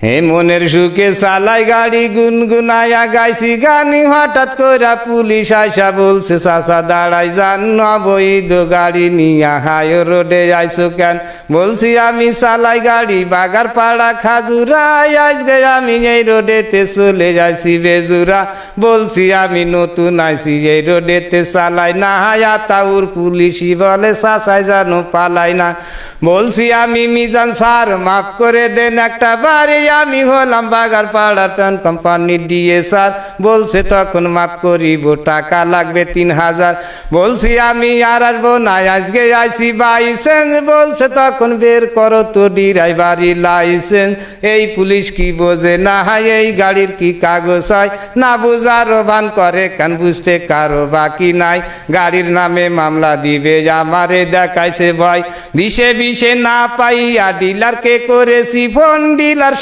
হে মনের সুখে চালাই গাড়ি গুনগুনায়া গাইছি গানি হঠাৎ কইরা পুলিশ আইসা বলছে চাচা দাঁড়াই যান অবৈধ গাড়ি নিয়া হাই রোডে আইসো কেন? বলছি আমি চালাই গাড়ি বাগার পাড়া খাজুরাই আজকে আমি এই রোডেতে চলে যাইছি বেজুরা। বলছি আমি নতুন আইছি এই রোডেতে চালাই না হায়া তাউর পুলিশই বলে চাচাই জানো পালাই না। বলছি আমি মিজান স্যার মাফ করে দেন একটা বাড়ি আমি হলাম বাগার পাড়া ট্রান কোম্পানির ডিএ স্যার। বলছে তখন মাফ করিব টাকা লাগবে 3000। বলছি আমি আর আসবো না আজকে আইছি বাইসেন্স। বলছে তখন বের করো তো ড্রাইভারি লাইসেন্স। এই পুলিশ কি বোঝে না হয় এই গাড়ির কি কাগজ হয় না বুঝারও ভান করে কেন বুঝতে কারো বাকি নাই। গাড়ির নামে মামলা দিবে আমারে দেখাইছে ভয় দিশে বিশে না পাইয়া ডিলারকে করেছি ফোন ডিলার